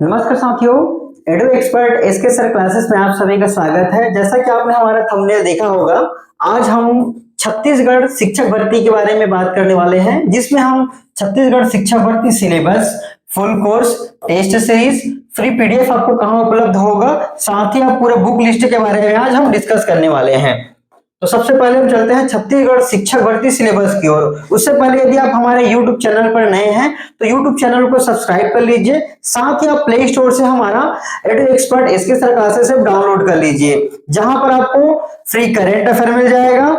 नमस्कार साथियों, एडु Expert SK sir classes में आप सभी का स्वागत है। जैसा कि आपने हमारा थंबनेल देखा होगा, आज हम छत्तीसगढ़ शिक्षक भर्ती के बारे में बात करने वाले हैं, जिसमें हम छत्तीसगढ़ शिक्षक भर्ती syllabus, full course, test series, free PDF आपको कहां उपलब्ध होगा, साथ ही आप पूरे बुक लिस्ट के बारे में आज हम डिस्कस करने वाले हैं। तो सबसे पहले हम चलते हैं छत्तीसगढ़ शिक्षक भर्ती सिलेबस की ओर। उससे पहले यदि आप हमारे YouTube चैनल पर नए हैं तो YouTube चैनल को सब्सक्राइब कर लीजिए, साथ ही आप प्ले स्टोर से हमारा Edu Expert SK sir classes download कर लीजिए, जहां पर आपको फ्री करेंट अफेयर मिल जाएगा,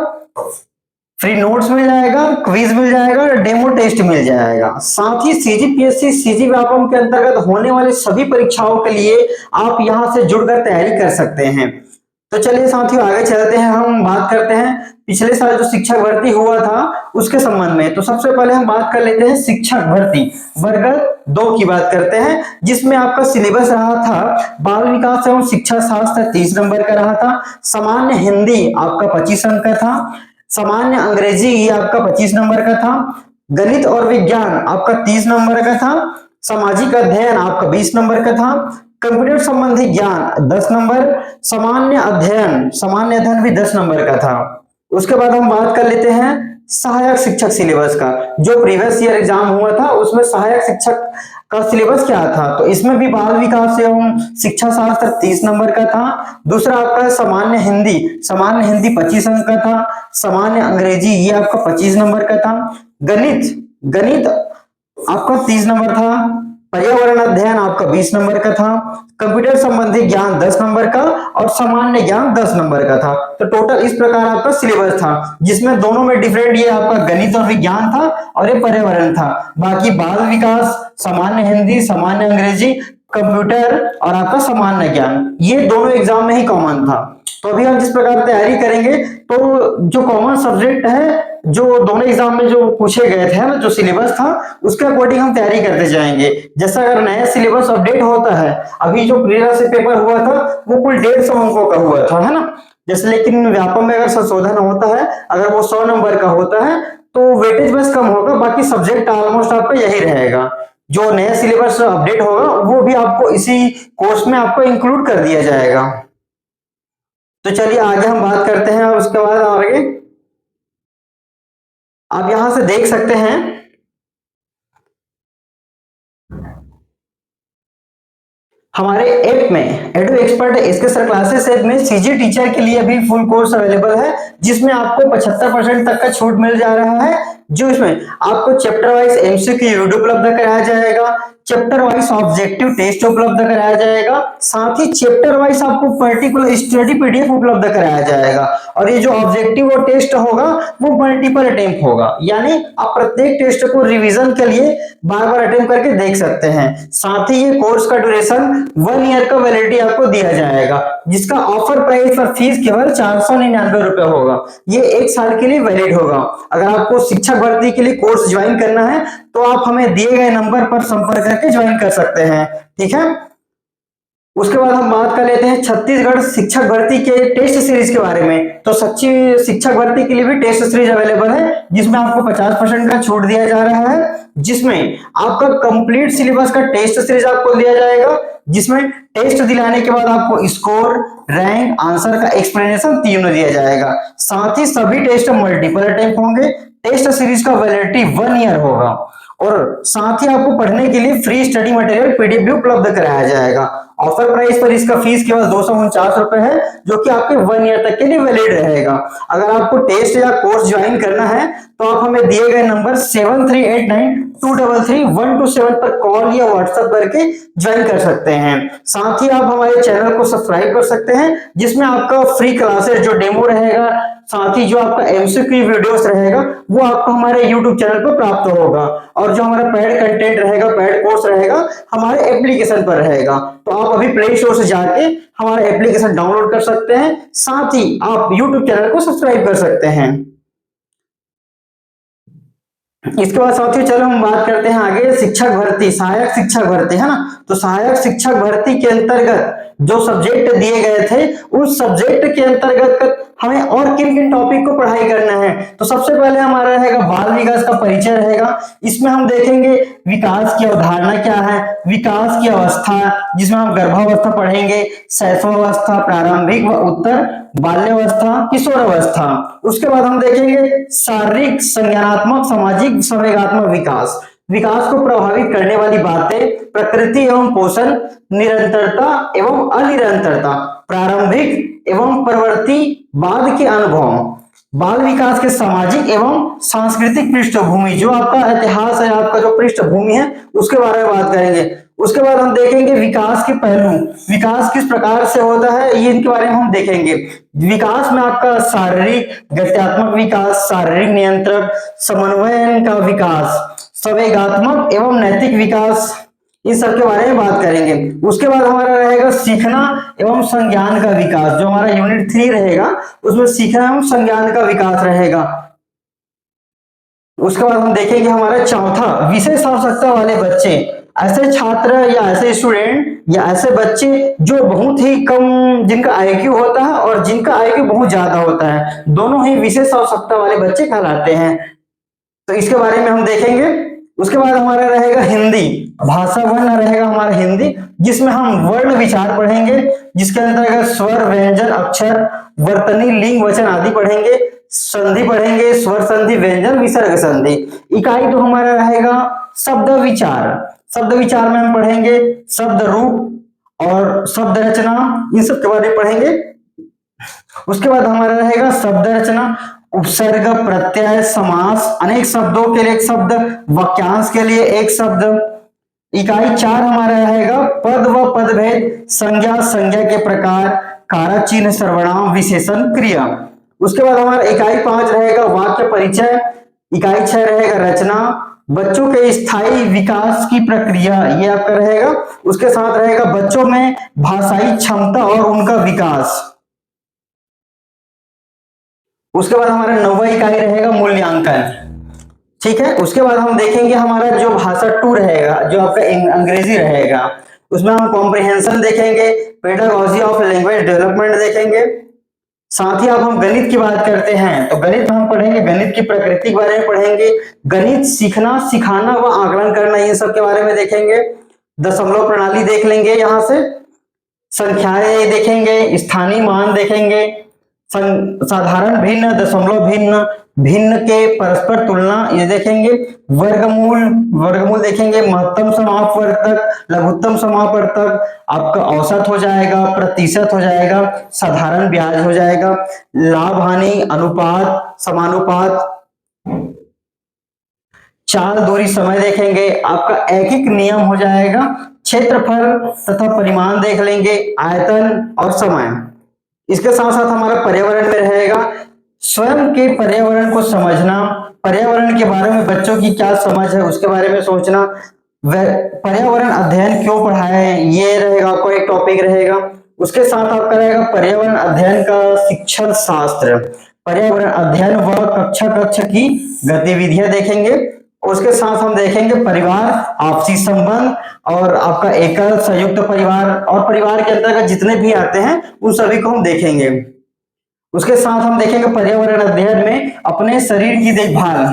फ्री नोट्स मिल जाएगा, क्विज मिल जाएगा, डेमो टेस्ट मिल जाएगा। साथ ही सीजीपीएससी सीजी व्यापम के अंतर्गत होने वाले सभी परीक्षाओं के लिए आप यहां से जुड़कर तैयारी कर सकते हैं। तो चलिए साथियों, आगे चलते हैं। हम बात करते हैं पिछले साल जो शिक्षक भर्ती हुआ था उसके संबंध में। तो सबसे पहले हम बात कर लेते हैं शिक्षक भर्ती वर्ग 2 की बात करते हैं, जिसमें आपका सिलेबस रहा था बाल विकास एवं शिक्षा शास्त्र 30 नंबर का रहा था, सामान्य हिंदी आपका 25 अंक का था, सामान्य अंग्रेजी ये आपका 25 नंबर का था, गणित और विज्ञान आपका 30 नंबर का था, सामाजिक अध्ययन आपका 20 नंबर का था, कंप्यूटर संबंधी ज्ञान 10 नंबर, सामान्य अध्ययन भी 10 नंबर का था। उसके बाद हम बात कर लेते हैं सहायक शिक्षक सिलेबस का। जो प्रीवियस ईयर एग्जाम हुआ था उसमें सहायक शिक्षक का सिलेबस क्या था, तो इसमें भी बाल विकास एवं शिक्षा शास्त्र 30 नंबर का था। दूसरा आपका सामान्य हिंदी 25 अंक का था, सामान्य अंग्रेजी ये आपका 25 नंबर का था, गणित आपका 30 नंबर था, पर्यावरण अध्ययन आपका 20 नंबर का था, कंप्यूटर संबंधी ज्ञान 10 नंबर का और सामान्य ज्ञान 10 नंबर का था। तो टोटल इस प्रकार आपका सिलेबस था, जिसमें दोनों में डिफरेंट ये आपका गणित और विज्ञान था और ये पर्यावरण था। बाकी बाल विकास, सामान्य हिंदी, सामान्य अंग्रेजी, कंप्यूटर और आपका सामान्य ज्ञान ये दोनों एग्जाम में ही कॉमन था। तो अभी हम जिस प्रकार तैयारी करेंगे, तो जो कॉमन सब्जेक्ट है जो दोनों एग्जाम में जो पूछे गए थे ना, जो सिलेबस था उसके अकॉर्डिंग हम तैयारी करते जाएंगे। जैसा अगर नया सिलेबस अपडेट होता है, अभी जो प्रीवियस पेपर हुआ था वो कुल 150 अंकों का हुआ था, है ना। जैसे लेकिन व्यापम में अगर संशोधन होता है, अगर वो 100 नंबर का होता है तो वेटेज बस कम होगा, बाकी सब्जेक्ट ऑलमोस्ट आपका यही रहेगा। जो नया सिलेबस अपडेट होगा वो भी आपको इसी कोर्स में आपको इंक्लूड कर दिया जाएगा। तो चलिए आगे हम बात करते हैं। और उसके बाद आगे आप यहां से देख सकते हैं हमारे ऐप में Edu Expert SK sir classes app में सीजी टीचर के लिए अभी फुल कोर्स अवेलेबल है, जिसमें आपको 75% तक का छूट मिल जा रहा है। जो इसमें आपको चैप्टर वाइज एमसीक्यू वीडियो उपलब्ध कराया जाएगा, चैप्टर वाइज ऑब्जेक्टिव टेस्ट उपलब्ध कराया जाएगा, साथ ही चैप्टर वाइज आपको पर्टिकुलर स्टडी पीडीएफ उपलब्ध कराया जाएगा। और ये जो ऑब्जेक्टिव और टेस्ट होगा वो मल्टीपल अटेम्प्ट होगा, यानी आप प्रत्येक टेस्ट को रिवीजन के लिए बार बार अटेम्प्ट करके देख सकते हैं। साथ ही ये कोर्स का ड्यूरेशन 1 ईयर का वैलिडिटी आपको दिया जाएगा, जिसका ऑफर प्राइस और फीस केवल 499 रुपए होगा। ये 1 साल के लिए वैलिड होगा। अगर आपको शिक्षक भर्ती के लिए कोर्स ज्वाइन करना है तो आप हमें दिए गए नंबर पर संपर्क करके ज्वाइन कर सकते हैं, ठीक है। उसके बाद हम बात कर लेते हैं छत्तीसगढ़ शिक्षक भर्ती के टेस्ट सीरीज के बारे में। तो सच्ची शिक्षक भर्ती के लिए भी टेस्ट सीरीज अवेलेबल है, जिसमें आपको 50% का छूट दिया जा रहा है, जिसमें आपका कंप्लीट सिलेबस का टेस्ट सीरीज आपको दिया जाएगा, जिसमें टेस्ट दिलाने के बाद आपको स्कोर, रैंक, आंसर का एक्सप्लेनेशन तीनों दिया जाएगा। साथ ही सभी टेस्ट मल्टीपल अटेम्प्ट होंगे। टेस्ट सीरीज का वैलिडिटी 1 ईयर होगा और साथ ही आपको पढ़ने के लिए फ्री स्टडी मटेरियल पीडीएफ भी उपलब्ध कराया जाएगा। ऑफर प्राइस पर इसका फीस केवल 249 रुपए है, जो कि आपके 1 ईयर तक के लिए वैलिड रहेगा। अगर आपको टेस्ट या कोर्स ज्वाइन करना है तो आप हमें दिए गए नंबर 7389233127 पर कॉल या व्हाट्सएप करके ज्वाइन कर सकते हैं। साथ ही आप हमारे चैनल को सब्सक्राइब कर सकते हैं, जिसमें आपका फ्री क्लासेस जो डेमो रहेगा, साथ ही जो आपका एमसीक्यू वीडियोस रहेगा वो आपको हमारे YouTube चैनल पर प्राप्त होगा। और जो हमारा पेड कंटेंट रहेगा, पेड कोर्स रहेगा, हमारे एप्लीकेशन पर रहेगा। तो आप अभी प्ले स्टोर से जाके हमारा एप्लीकेशन डाउनलोड कर सकते हैं, साथ ही आप YouTube चैनल को सब्सक्राइब कर सकते हैं। इसके बाद साथियों चलो हम बात करते हैं आगे शिक्षक भर्ती, सहायक शिक्षक भर्ती, है ना। तो सहायक शिक्षक भर्ती के अंतर्गत जो सब्जेक्ट दिए गए थे उस सब्जेक्ट के अंतर्गत हमें और किन किन टॉपिक को पढ़ाई करना है। तो सबसे पहले हमारा रहेगा बाल विकास का परिचय रहेगा। इसमें हम देखेंगे विकास की अवधारणा क्या है, विकास की अवस्था जिसमें हम गर्भावस्था पढ़ेंगे, शैशवावस्था, प्रारंभिक व उत्तर बाल्यावस्था, किशोरावस्था। उसके बाद हम देखेंगे शारीरिक, संज्ञानात्मक, सामाजिक, संवेगात्मक विकास, विकास को प्रभावित करने वाली बातें, प्रकृति एवं पोषण, निरंतरता एवं अनिरंतरता, प्रारंभिक एवं प्रवृत्ति बाद के अनुभव, बाल विकास के सामाजिक एवं सांस्कृतिक पृष्ठभूमि, जो आपका इतिहास है, आपका जो पृष्ठभूमि है उसके बारे में बात करेंगे। उसके बाद हम देखेंगे विकास के पहलू, विकास किस प्रकार से होता है ये इनके बारे में हम देखेंगे। विकास में आपका शारीरिक गत्यात्मक विकास, शारीरिक नियंत्रण, समन्वयन का विकास, संवेगात्मक एवं नैतिक विकास, इन सब के बारे में बात करेंगे। उसके बाद हमारा रहेगा सीखना एवं संज्ञान का विकास, जो हमारा यूनिट 3 रहेगा उसमें सीखना एवं संज्ञान का विकास रहेगा। उसके बाद हम देखेंगे हमारा चौथा विशेष आवश्यकता वाले बच्चे, ऐसे छात्र या ऐसे स्टूडेंट या ऐसे बच्चे जो बहुत ही कम, जिनका आईक्यू होता है और जिनका आईक्यू बहुत ज्यादा होता है, दोनों ही विशेष आवश्यकता वाले बच्चे कहलाते हैं। तो इसके बारे में हम देखेंगे। उसके बाद हमारा रहेगा हिंदी, भाषा वर्ण रहेगा हमारा हिंदी, जिसमें हम वर्ण विचार पढ़ेंगे, जिसके अंतर्गत स्वर, व्यंजन, अक्षर, वर्तनी, लिंग, वचन आदि पढ़ेंगे, संधि पढ़ेंगे, स्वर संधि, व्यंजन, विसर्ग संधि। इकाई तो हमारा रहेगा शब्द विचार, शब्द विचार में हम पढ़ेंगे शब्द रूप और शब्द रचना, इन सब के बारे में पढ़ेंगे। उसके बाद हमारा रहेगा शब्द रचना, उपसर्ग, प्रत्यय, समास, अनेक शब्दों के लिए एक शब्द, वाक्यांश के लिए एक शब्द। इकाई 4 हमारा रहेगा पद व पदभेद, संज्ञा, संज्ञा के प्रकार, कारक चिन्ह, सर्वनाम, विशेषण, क्रिया। उसके बाद हमारा इकाई 5 रहेगा वाक्य परिचय, इकाई 6 रहेगा रचना, बच्चों के स्थायी विकास की प्रक्रिया, ये आपका रहेगा। उसके साथ रहेगा बच्चों में भाषाई क्षमता और उनका विकास। उसके बाद हमारा 9वां इकाई रहेगा मूल्यांकन, ठीक है। उसके बाद हम देखेंगे हमारा जो भाषा 2 रहेगा, जो आपका अंग्रेजी रहेगा, उसमें हम कॉम्प्रिहेंशन देखेंगे, पेडागोजी ऑफ लैंग्वेज डेवलपमेंट देखेंगे। साथ ही अब हम गणित की बात करते हैं तो गणित हम पढ़ेंगे, गणित की प्रकृति के बारे में पढ़ेंगे, गणित सीखना, सिखाना व आकलन करना, ये सब के बारे में देखेंगे। दशमलव प्रणाली देख लेंगे, यहाँ से संख्याएं देखेंगे, स्थानीय मान देखेंगे, साधारण भिन्न, दशमलव भिन्न, भिन्न के परस्पर तुलना ये देखेंगे, वर्गमूल, वर्गमूल देखेंगे, महत्तम समापवर्तक, लघुत्तम समापवर्तक, आपका औसत हो जाएगा, प्रतिशत हो जाएगा, साधारण ब्याज हो जाएगा, लाभ हानि, अनुपात, समानुपात, चाल, दूरी, समय देखेंगे, आपका ऐकिक नियम हो जाएगा, क्षेत्रफल तथा परिमाण देख लेंगे, आयतन और समय। इसके साथ साथ हमारा पर्यावरण में रहेगा स्वयं के पर्यावरण को समझना, पर्यावरण के बारे में बच्चों की क्या समझ है उसके बारे में सोचना, पर्यावरण अध्ययन क्यों पढ़ाया है ये रहेगा, आपको एक टॉपिक रहेगा। उसके साथ आपका रहेगा पर्यावरण अध्ययन का शिक्षण शास्त्र, पर्यावरण अध्ययन व कक्षा की गतिविधियां देखेंगे। उसके साथ हम देखेंगे परिवार, आपसी संबंध और आपका एकल, संयुक्त परिवार और परिवार के अंतर्गत जितने भी आते हैं उन सभी को हम देखेंगे। उसके साथ हम देखेंगे पर्यावरण अध्ययन में अपने शरीर की देखभाल,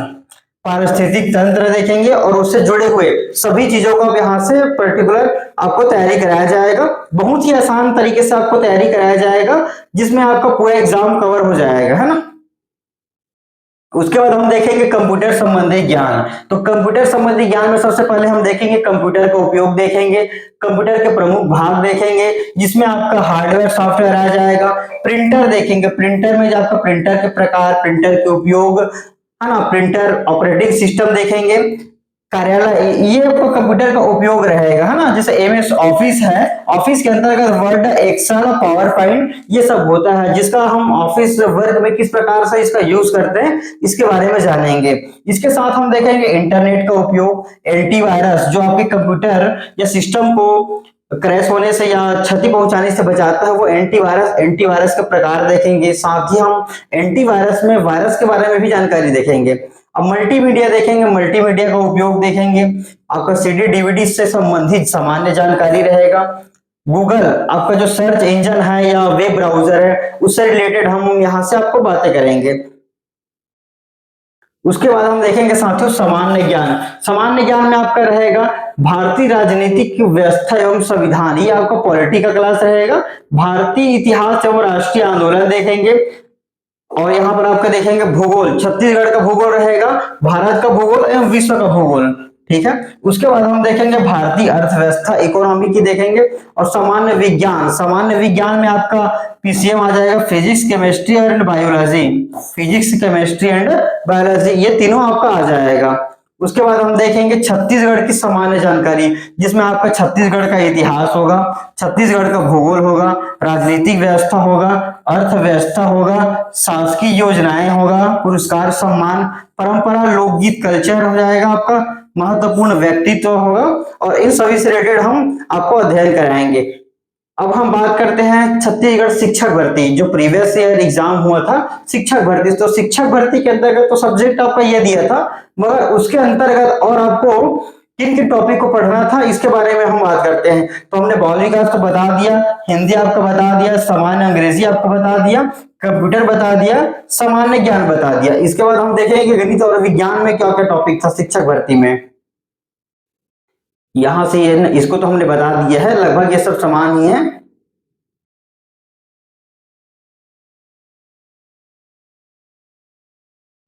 पारिस्थितिक तंत्र देखेंगे और उससे जुड़े हुए सभी चीजों को यहाँ से पर्टिकुलर आपको तैयारी कराया जाएगा। बहुत ही आसान तरीके से आपको तैयारी कराया जाएगा, जिसमें आपका पूरा एग्जाम कवर हो जाएगा, है ना। उसके बाद हम देखेंगे कंप्यूटर संबंधी ज्ञान। तो कंप्यूटर संबंधी ज्ञान में सबसे पहले हम देखेंगे कंप्यूटर का उपयोग देखेंगे, कंप्यूटर के प्रमुख भाग देखेंगे, जिसमें आपका हार्डवेयर सॉफ्टवेयर आ जाएगा। प्रिंटर देखेंगे, प्रिंटर में जो आपका प्रिंटर के प्रकार, प्रिंटर के उपयोग, है ना, प्रिंटर ऑपरेटिंग सिस्टम देखेंगे, कार्यालय, ये आपको कंप्यूटर का उपयोग रहेगा, है ना। जैसे एमएस ऑफिस है, ऑफिस के अंतर्गत वर्ड, एक्सेल, पावर पॉइंट ये सब होता है, जिसका हम ऑफिस वर्क में किस प्रकार से इसका यूज करते हैं इसके बारे में जानेंगे। इसके साथ हम देखेंगे इंटरनेट का उपयोग, एंटीवायरस जो आपके कंप्यूटर या सिस्टम को क्रैश होने से या क्षति पहुंचाने से बचाता है, वो एंटीवायरस, एंटीवायरस के प्रकार देखेंगे। साथ ही हम एंटीवायरस में वायरस के बारे में भी जानकारी देखेंगे। अब मल्टीमीडिया देखेंगे, मल्टीमीडिया का उपयोग देखेंगे, आपका सीडी डीवीडी से संबंधित सामान्य जानकारी रहेगा। गूगल आपका जो सर्च इंजन है या वेब ब्राउजर है उससे रिलेटेड हम यहाँ से आपको बातें करेंगे। उसके बाद हम देखेंगे साथियों सामान्य ज्ञान। सामान्य ज्ञान में आपका रहेगा भारतीय राजनीतिक व्यवस्था एवं संविधान, ये आपका पॉलिटी का क्लास रहेगा। भारतीय इतिहास एवं राष्ट्रीय आंदोलन देखेंगे। और यहाँ पर आपका देखेंगे भूगोल, छत्तीसगढ़ का भूगोल रहेगा, भारत का भूगोल एवं विश्व का भूगोल, ठीक है। उसके बाद हम देखेंगे भारतीय अर्थव्यवस्था, इकोनॉमी की देखेंगे। और सामान्य विज्ञान, सामान्य विज्ञान में आपका पीसीएम आ जाएगा physics, chemistry and biology, physics, chemistry and biology, ये तीनों आपका आ जाएगा। उसके बाद हम देखेंगे छत्तीसगढ़ की सामान्य जानकारी, जिसमें आपका छत्तीसगढ़ का इतिहास होगा, छत्तीसगढ़ का भूगोल होगा, राजनीतिक व्यवस्था होगा, अर्थव्यवस्था होगा, शासकीय योजनाएं होगा, पुरस्कार सम्मान, परंपरा, लोकगीत, कल्चर हो जाएगा आपका, महत्वपूर्ण व्यक्तित्व होगा। और इन सभी से रिलेटेड हम आपको अध्ययन कराएंगे। अब हम बात करते हैं छत्तीसगढ़ शिक्षक भर्ती, जो प्रीवियस ईयर एग्जाम हुआ था शिक्षक भर्ती। तो शिक्षक भर्ती के अंतर्गत तो सब्जेक्ट आपका ये दिया था, मगर उसके अंतर्गत और आपको किन किन टॉपिक को पढ़ना था इसके बारे में हम बात करते हैं। तो हमने बाल विकास को बता दिया, हिंदी आपको बता दिया, सामान्य अंग्रेजी आपको बता दिया, कंप्यूटर बता दिया, सामान्य ज्ञान बता दिया। इसके बाद हम देखेंगे गणित और विज्ञान में क्या क्या टॉपिक था शिक्षक भर्ती में। यहां से इसको तो हमने बता दिया है, लगभग ये सब समान ही है।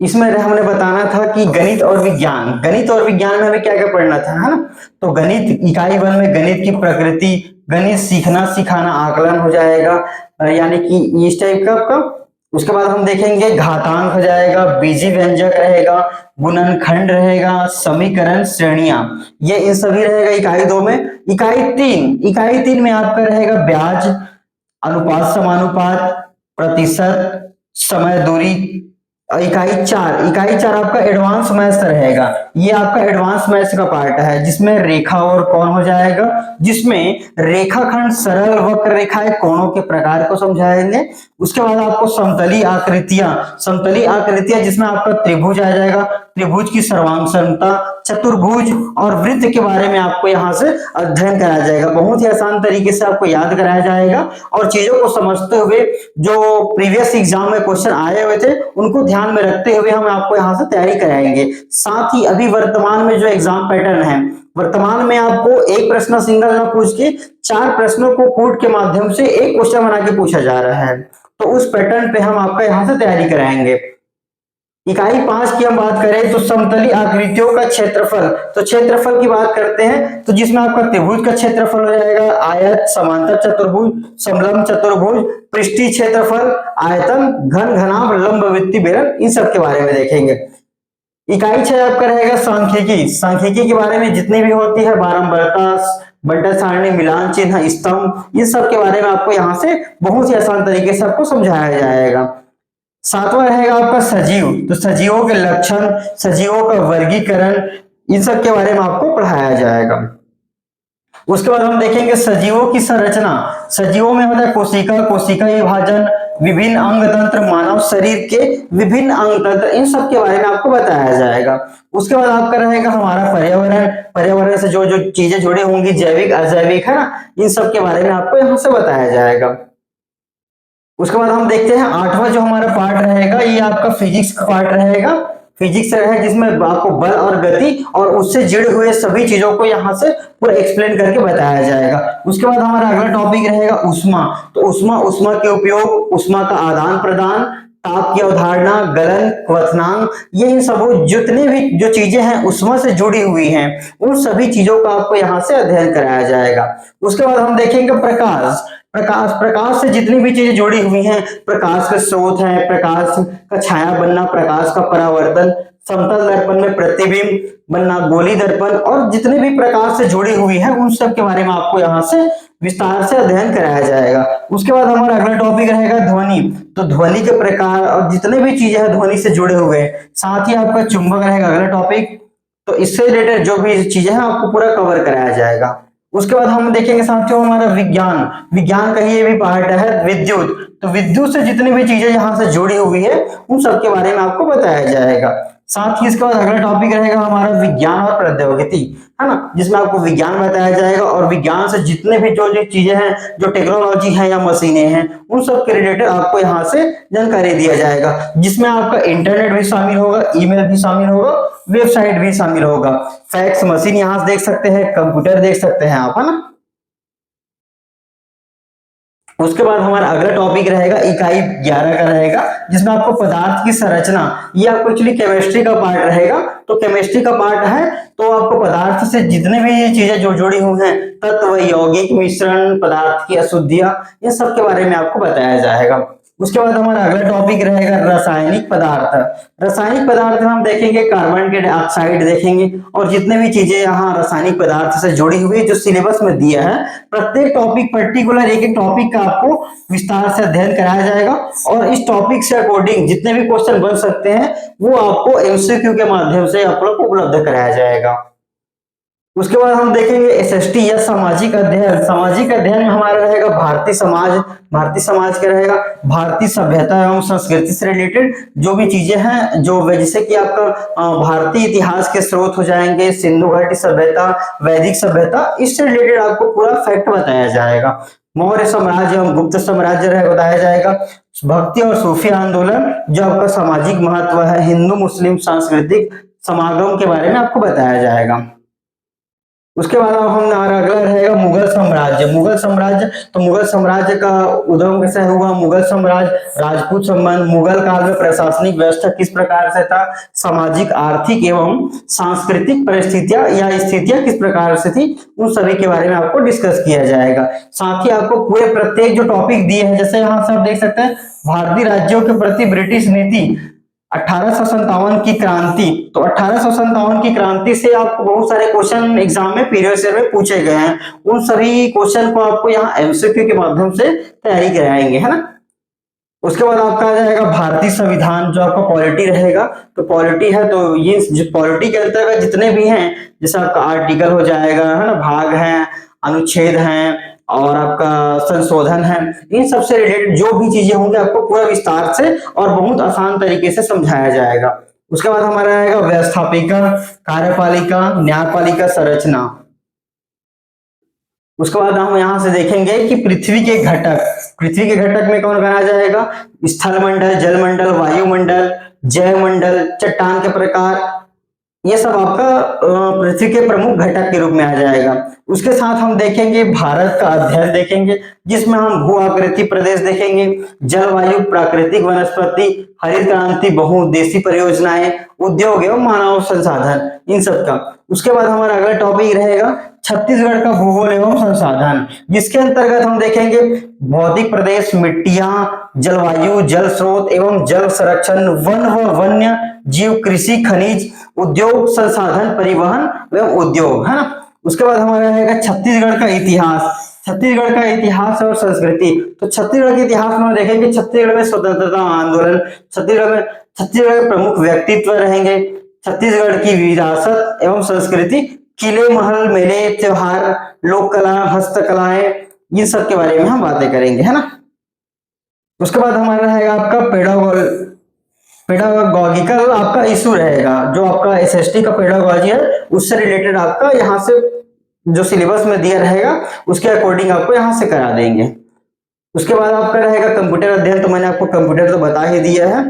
इसमें हमने बताना था कि गणित और विज्ञान, गणित और विज्ञान में हमें क्या क्या पढ़ना था, है ना। तो गणित इकाई 1 में गणित की प्रकृति, गणित सीखना सिखाना, आकलन हो जाएगा, यानी कि इस टाइप का आपका। उसके बाद हम देखेंगे घातांक हो जाएगा, बीजी व्यंजक रहेगा, गुणनखंड रहेगा, समीकरण, श्रेणियां, ये इन सभी रहेगा इकाई 2 में। इकाई 3 में आपका रहेगा ब्याज, अनुपात समानुपात, प्रतिशत, समय दूरी। इकाई 4 आपका एडवांस मैथ्स रहेगा, ये आपका एडवांस मैथ्स का पार्ट है, जिसमें रेखा और कोण हो जाएगा, जिसमें रेखाखंड, सरल वक्र रेखाएं, कोणों के प्रकार को समझाएंगे। उसके बाद आपको समतली आकृतियां जिसमें आपका त्रिभुज आ जाएगा, त्रिभुज की सर्वांग समता, चतुर्भुज और वृत्त के बारे में आपको यहाँ से अध्ययन कराया जाएगा। बहुत ही आसान तरीके से आपको याद कराया जाएगा और चीजों को समझते हुए जो प्रीवियस एग्जाम में क्वेश्चन आए हुए थे उनको ध्यान में रखते हुए हम आपको यहाँ से तैयारी कराएंगे। साथ ही अभी वर्तमान में जो एग्जाम पैटर्न है, वर्तमान में आपको एक प्रश्न सिंगल ना पूछ के 4 प्रश्नों को कोड के माध्यम से एक क्वेश्चन बना के पूछा जा रहा है। तो उस पैटर्न पे हम आपका यहाँ से तैयारी कराएंगे। इकाई 5 की हम बात करें तो समतली आकृतियों का क्षेत्रफल, तो क्षेत्रफल की बात करते हैं तो जिसमें आपका त्रिभुज का क्षेत्रफल हो जाएगा, आयत, समांतर चतुर्भुज, समलंब चतुर्भुज, पृष्ठीय क्षेत्रफल, आयतन, घन, घनाभ, लंब, वृत्तीय, बेलन, इन सब के बारे में देखेंगे। इकाई 6 आपका रहेगा सांख्यिकी। सांख्यिकी के बारे में जितनी भी होती है, बारंबारता, बंटा सारणी, मिलान चिन्ह, स्तंभ, इन सब के बारे में आपको यहाँ से बहुत ही आसान तरीके से आपको समझाया जाएगा। 7वां रहेगा आपका सजीव, तो सजीवों के लक्षण, सजीवों का वर्गीकरण, इन सब के बारे में आपको पढ़ाया जाएगा। उसके बाद हम देखेंगे सजीवों की संरचना। सजीवों में होता है कोशिका, कोशिका विभाजन, विभिन्न अंग तंत्र, मानव शरीर के विभिन्न अंग तंत्र, इन सब के बारे में आपको बताया जाएगा। उसके बाद आपका रहेगा हमारा पर्यावरण, पर्यावरण से जो जो चीजें जुड़ी होंगी, जैविक अजैविक, है ना, इन सब के बारे में आपको यहाँ से बताया जाएगा। उसके बाद हम देखते हैं 8वां जो हमारा पार्ट रहेगा, ये आपका फिजिक्स का पार्ट रहेगा। फिजिक्स रहेगा जिसमें आपको बल और गति और उससे जुड़े हुए सभी चीजों को यहाँ से पूरा एक्सप्लेन करके बताया जाएगा। उसके बाद हमारा अगला टॉपिक रहेगा उष्मा। तो उष्मा के उपयोग, उष्मा का आदान प्रदान, ताप की अवधारणा, गलन, क्वथनांक, ये इन सब जितने भी जो चीजें हैं उष्मा से जुड़ी हुई हैं उन सभी चीजों का आपको यहाँ से अध्ययन कराया जाएगा। उसके बाद हम देखेंगे प्रकाश से जितनी भी चीजें जुड़ी हुई हैं, प्रकाश का स्रोत है, प्रकाश का छाया बनना, प्रकाश का परावर्तन, समतल दर्पण में प्रतिबिंब बनना, गोली दर्पण, और जितने भी प्रकाश से जुड़ी हुई है उन सब के बारे में आपको यहाँ से विस्तार से अध्ययन कराया जाएगा। उसके बाद हमारा अगला टॉपिक रहेगा ध्वनि। तो ध्वनि के प्रकार और जितने भी चीजें हैं ध्वनि से जुड़े हुए हैं, साथ ही आपका चुंबक रहेगा अगला टॉपिक। तो इससे रिलेटेड जो भी चीजें हैं आपको पूरा कवर कराया जाएगा। उसके बाद हम देखेंगे साथियों हमारा विज्ञान का ये भी पार्ट है विद्युत। तो विद्युत से जितनी भी चीजें यहाँ से जुड़ी हुई है उन सब के बारे में आपको बताया जाएगा। साथ ही इसके बाद अगला टॉपिक रहेगा हमारा विज्ञान और प्रौद्योगिकी, है ना, जिसमें आपको विज्ञान बताया जाएगा और विज्ञान से जितने भी जो जो चीजें हैं, जो टेक्नोलॉजी है या मशीनें हैं, उन सब के रिलेटेड आपको यहाँ से जानकारी दिया जाएगा, जिसमें आपका इंटरनेट भी शामिल होगा, ईमेल भी शामिल होगा, वेबसाइट भी शामिल होगा, फैक्स मशीन यहाँ से देख सकते हैं, कंप्यूटर देख सकते हैं आप, है ना। उसके बाद हमारा अगला टॉपिक रहेगा इकाई 11 का रहेगा, जिसमें आपको पदार्थ की संरचना, ये आपको एक्चुअली केमिस्ट्री का पार्ट रहेगा, तो केमिस्ट्री का पार्ट है, तो आपको पदार्थ से जितने भी ये चीजें जो जुड़ी हुई हैं, तत्व, यौगिक मिश्रण, पदार्थ की अशुद्धियां, इन सब के बारे में आपको बताया जाएगा। उसके बाद हमारा अगला टॉपिक रहेगा रासायनिक पदार्थ। रासायनिक पदार्थ में हम देखेंगे कार्बन के डाइऑक्साइड देखेंगे, और जितने भी चीजें यहाँ रासायनिक पदार्थ से जुड़ी हुई जो सिलेबस में दिया है, प्रत्येक टॉपिक पर्टिकुलर एक एक टॉपिक का आपको विस्तार से अध्ययन कराया जाएगा, और इस टॉपिक से अकॉर्डिंग जितने भी क्वेश्चन बन सकते हैं वो आपको एमसीक्यू के माध्यम से आप लोग को उपलब्ध कराया जाएगा। उसके बाद हम देखेंगे एसएसटी या सामाजिक अध्ययन। सामाजिक अध्ययन में हमारा रहेगा भारतीय समाज। भारतीय समाज का रहेगा भारतीय सभ्यता एवं संस्कृति से रिलेटेड जो भी चीजें हैं, जो जैसे कि आपका भारतीय इतिहास के स्रोत हो जाएंगे, सिंधु घाटी सभ्यता, वैदिक सभ्यता, इससे रिलेटेड आपको पूरा फैक्ट बताया जाएगा। मौर्य साम्राज्य एवं गुप्त साम्राज्य बताया जाएगा। भक्ति और सूफी आंदोलन, जो आपका सामाजिक महत्व है, हिंदू मुस्लिम सांस्कृतिक समागम के बारे में आपको बताया जाएगा। उसके बाद अब हम हमारा अगला रहेगा मुगल साम्राज्य। मुगल साम्राज्य, तो मुगल साम्राज्य का उद्गम कैसे हुआ, मुगल साम्राज्य, राजपूत संबंध, मुगल काल में प्रशासनिक व्यवस्था किस प्रकार से था, सामाजिक आर्थिक एवं सांस्कृतिक परिस्थितियां या स्थितियां किस प्रकार से थी, उन सभी के बारे में आपको डिस्कस किया जाएगा। साथ ही आपको पूरे प्रत्येक जो टॉपिक दिए हैं, जैसे यहाँ से आप देख सकते हैं भारतीय राज्यों के प्रति ब्रिटिश नीति, 1857 की क्रांति, तो 1857 की क्रांति से आपको बहुत सारे क्वेश्चन एग्जाम में प्रीवियस ईयर में पूछे गए हैं, उन सभी क्वेश्चन को आपको यहाँ एमसीक्यू के माध्यम से तैयारी कराएंगे, है ना। उसके बाद आपका आ जाएगा भारतीय संविधान, जो आपका पॉलिटी रहेगा, तो पॉलिटी है, तो ये जो पॉलिटी के अंतर्गत जितने भी हैं, जैसे आपका आर्टिकल हो जाएगा, है ना, भाग है, अनुच्छेद है, और आपका संशोधन है, इन सबसे रिलेटेड जो भी चीजें होंगी आपको पूरा विस्तार से और बहुत आसान तरीके से समझाया जाएगा। उसके बाद हमारा आएगा व्यवस्थापिका, कार्यपालिका, न्यायपालिका संरचना। उसके बाद हम यहां से देखेंगे कि पृथ्वी के घटक, पृथ्वी के घटक में कौन कहा जाएगा, स्थल मंडल, जलमंडल, वायुमंडल, जैवमंडल, चट्टान के प्रकार, ये सब आपका पृथ्वी के प्रमुख घटक के रूप में आ जाएगा। उसके साथ हम देखेंगे भारत का अध्ययन देखेंगे, जिसमें हम भू आकृति प्रदेश देखेंगे, जलवायु, प्राकृतिक वनस्पति, हरित क्रांति, बहुउद्देशीय परियोजनाएं, उद्योग एवं मानव संसाधन, इन सब का। उसके बाद हमारा अगला टॉपिक रहेगा छत्तीसगढ़ का भूगोल एवं संसाधन, जिसके अंतर्गत हम देखेंगे भौतिक प्रदेश, मिट्टियां, जलवायु, जल स्रोत एवं जल संरक्षण, वन व वन्य जीव, कृषि, खनिज, उद्योग, संसाधन, परिवहन एवं उद्योग, है ना। उसके बाद हमारा रहेगा छत्तीसगढ़ का इतिहास। छत्तीसगढ़ का इतिहास और संस्कृति, तो छत्तीसगढ़ के इतिहास में देखेंगे छत्तीसगढ़ में स्वतंत्रता आंदोलन, छत्तीसगढ़ के प्रमुख व्यक्तित्व रहेंगे, छत्तीसगढ़ की विरासत एवं संस्कृति, किले, महल, मेले, त्योहार, लोक कला, हस्तकलाएं, इन सब के बारे में हम बातें करेंगे, है ना। उसके बाद हमारा रहेगा आपका पेडागोगिकल आपका इशू रहेगा, जो आपका एसएसटी का पेडागोजी है, उससे रिलेटेड आपका यहाँ से जो सिलेबस में दिया रहेगा उसके अकॉर्डिंग आपको यहाँ से करा देंगे। उसके बाद आपका रहेगा कंप्यूटर अध्ययन, तो मैंने आपको कंप्यूटर तो बता ही दिया है।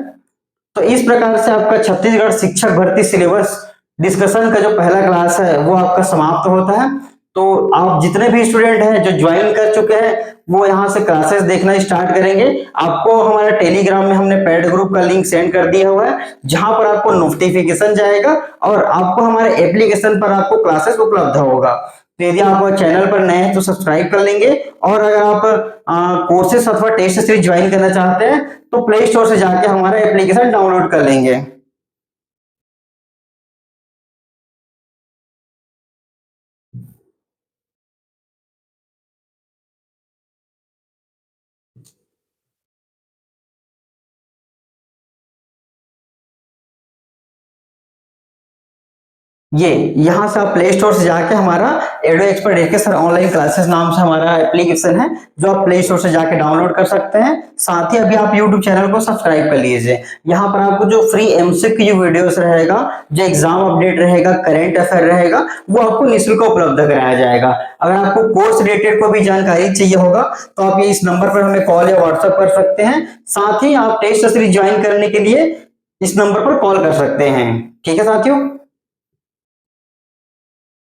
तो इस प्रकार से आपका छत्तीसगढ़ शिक्षक भर्ती सिलेबस डिस्कशन का जो पहला क्लास है वो आपका समाप्त होता है। तो आप जितने भी स्टूडेंट हैं जो ज्वाइन कर चुके हैं वो यहाँ से क्लासेस देखना स्टार्ट करेंगे। आपको हमारा टेलीग्राम में हमने पेड ग्रुप का लिंक सेंड कर दिया हुआ है, जहां पर आपको नोटिफिकेशन जाएगा और आपको हमारे एप्लीकेशन पर आपको क्लासेस उपलब्ध होगा। तो यदि आप चैनल पर नए हैं तो सब्सक्राइब कर लेंगे, और अगर आप कोर्सेस अथवा टेस्ट सीरीज ज्वाइन करना चाहते हैं तो प्ले स्टोर से जाके हमारा एप्लीकेशन डाउनलोड कर लेंगे। ये यहाँ से आप प्ले स्टोर से जाके हमारा एडो एक्सपर्ट एके सर ऑनलाइन क्लासेस नाम से हमारा एप्लीकेशन है जो आप प्ले स्टोर से जाके डाउनलोड कर सकते हैं। साथ ही अभी आप यूट्यूब चैनल को सब्सक्राइब कर लीजिए। यहाँ पर आपको जो फ्री एमसीक्यू वीडियोस रहेगा, जो एग्जाम अपडेट रहेगा, करंट अफेयर रहेगा, वो आपको निःशुल्क उपलब्ध कराया जाएगा। अगर आपको कोर्स रिलेटेड को भी जानकारी चाहिए होगा तो आप ये इस नंबर पर हमें कॉल या व्हाट्सएप कर सकते हैं। साथ ही आप टेस्ट सीरीज ज्वाइन करने के लिए इस नंबर पर कॉल कर सकते हैं। ठीक है साथियों,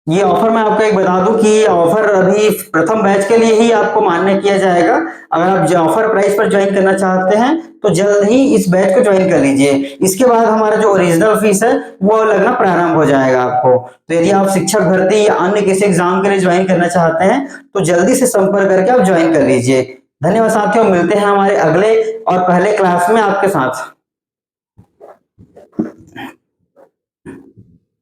ये ऑफर मैं आपको एक बता दूं कि ये ऑफर अभी प्रथम बैच के लिए ही आपको मान्य किया जाएगा। अगर आप ऑफर प्राइस पर ज्वाइन करना चाहते हैं तो जल्द ही इस बैच को ज्वाइन कर लीजिए। इसके बाद हमारा जो ओरिजिनल फीस है वो लगना प्रारंभ हो जाएगा आपको। तो यदि आप शिक्षक भर्ती या अन्य किसी एग्जाम के लिए ज्वाइन करना चाहते हैं तो जल्दी से संपर्क करके आप ज्वाइन कर लीजिए। धन्यवाद साथियों, मिलते हैं हमारे अगले और पहले क्लास में आपके साथ।